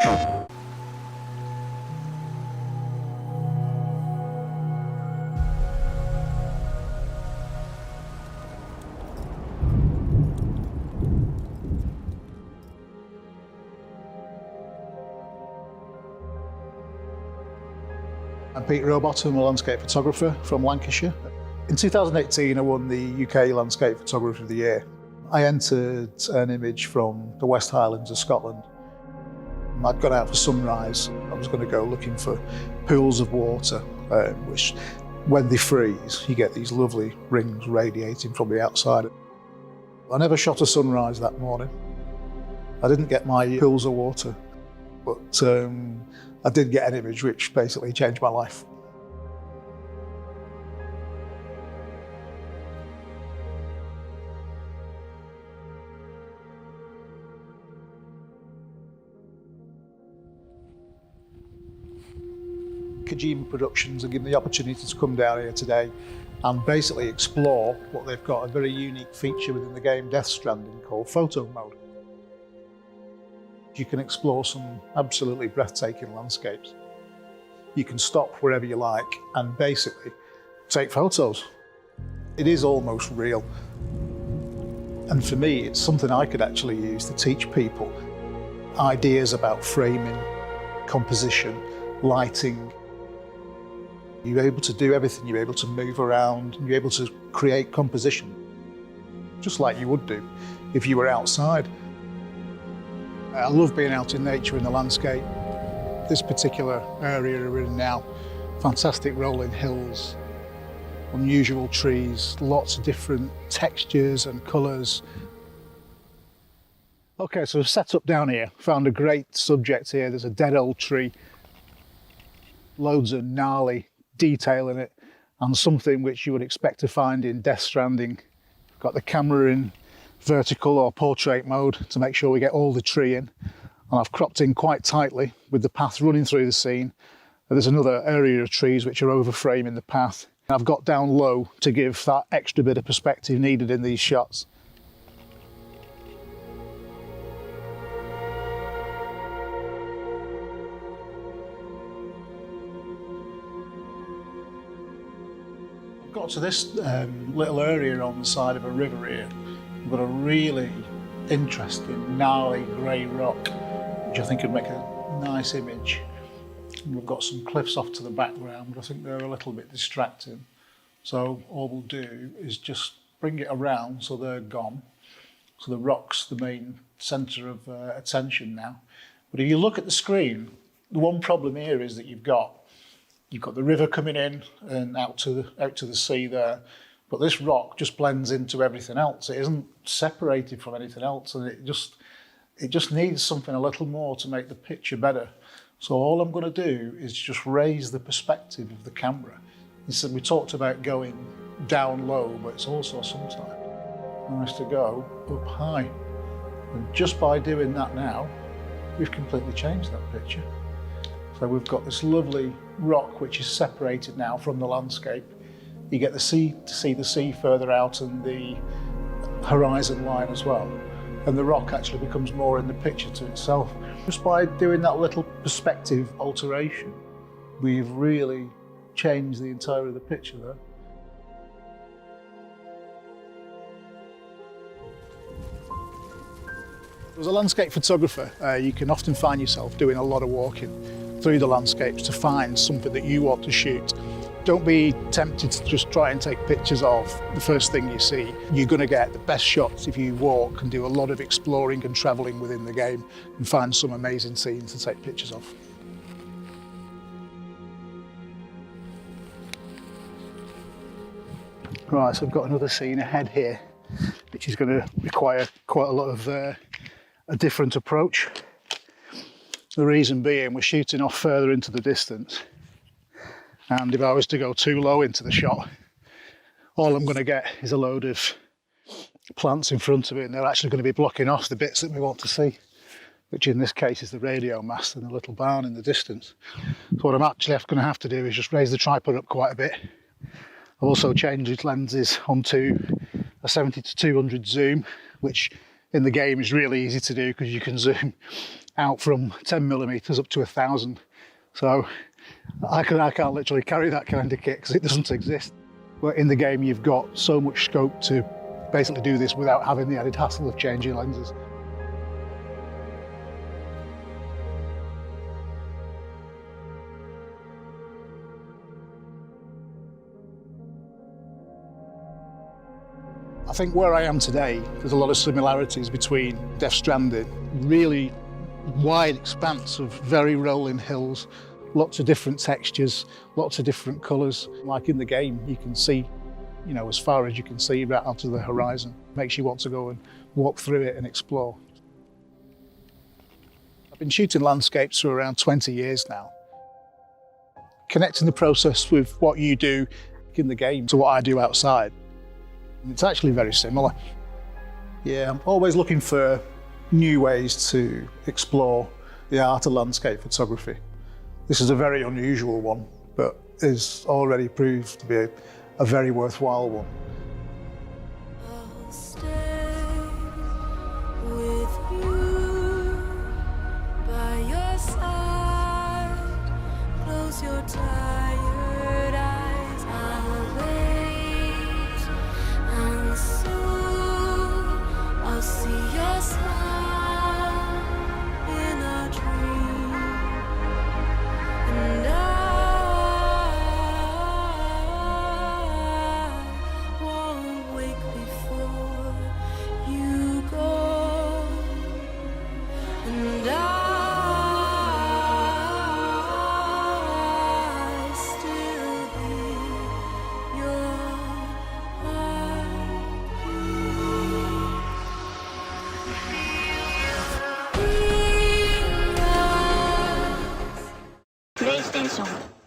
I'm Pete Robot, I'm a landscape photographer from Lancashire. In 2018 I won the UK Landscape Photographer of the Year. I entered an image from the West Highlands of Scotland. I'd gone out for sunrise. I was going to go looking for pools of water, which when they freeze you get these lovely rings radiating from the outside. I never shot a sunrise that morning. I didn't get my pools of water, but I did get an image which basically changed my life. Kojima Productions have given me the opportunity to come down here today and basically explore what they've got, a very unique feature within the game Death Stranding called photo mode. You can explore some absolutely breathtaking landscapes. You can stop wherever you like and basically take photos. It is almost real. And for me, it's something I could actually use to teach people ideas about framing, composition, lighting. You're able to do everything, you're able to move around, you're able to create composition, just like you would do if you were outside. I love being out in nature in the landscape. This particular area we're in now, fantastic rolling hills, unusual trees, lots of different textures and colours. Okay, so I've set up down here, found a great subject here. There's a dead old tree, loads of gnarly detail in it, and something which you would expect to find in Death Stranding. Got the camera in vertical or portrait mode to make sure we get all the tree in, and I've cropped in quite tightly with the path running through the scene. There's another area of trees which are overframing the path. I've got down low to give that extra bit of perspective needed in these shots. Got to this little area on the side of a river here. We've got a really interesting gnarly grey rock, which I think would make a nice image. And we've got some cliffs off to the background, but I think they're a little bit distracting. So all we'll do is just bring it around so they're gone. So the rock's the main centre of attention now. But if you look at the screen, the one problem here is that you've got the river coming in and out to the sea there, but this rock just blends into everything else. It isn't separated from anything else, and it just needs something a little more to make the picture better. So all I'm going to do is just raise the perspective of the camera. Instead, we talked about going down low, but it's also sometimes nice to go up high. And just by doing that now, we've completely changed that picture. So we've got this lovely rock which is separated now from the landscape. You get the sea to see the sea further out and the horizon line as well. And the rock actually becomes more in the picture to itself. Just by doing that little perspective alteration, we've really changed the entirety of the picture there. As a landscape photographer, you can often find yourself doing a lot of walking through the landscapes to find something that you want to shoot. Don't be tempted to just try and take pictures of the first thing you see. You're going to get the best shots if you walk and do a lot of exploring and travelling within the game and find some amazing scenes to take pictures of. Right, so I've got another scene ahead here, which is going to require quite a lot of a different approach. The reason being, we're shooting off further into the distance, and if I was to go too low into the shot, all I'm going to get is a load of plants in front of it, and they're actually going to be blocking off the bits that we want to see, which in this case is the radio mast and the little barn in the distance. So what I'm actually going to have to do is just raise the tripod up quite a bit. I've also changed lenses onto a 70 to 200 zoom, which in the game is really easy to do because you can zoom out from 10mm up to 1,000. So I can't literally carry that kind of kit because it doesn't exist. But in the game, you've got so much scope to basically do this without having the added hassle of changing lenses. I think where I am today, there's a lot of similarities between Stranding. Really wide expanse of very rolling hills, lots of different textures, lots of different colours. Like in the game, you can see, you know, as far as you can see right out to the horizon. Makes you want to go and walk through it and explore. I've been shooting landscapes for around 20 years now. Connecting the process with what you do in the game to what I do outside, it's actually very similar. Yeah, I'm always looking for new ways to explore the art of landscape photography. This is a very unusual one, but is already proved to be a very worthwhile one. I'll stay with you by your side. Close your tired eyes. I'll wait, and soon I'll see your smile in a dream, and I won't wake before you go, and I still hear your heartbeat. プレイステーション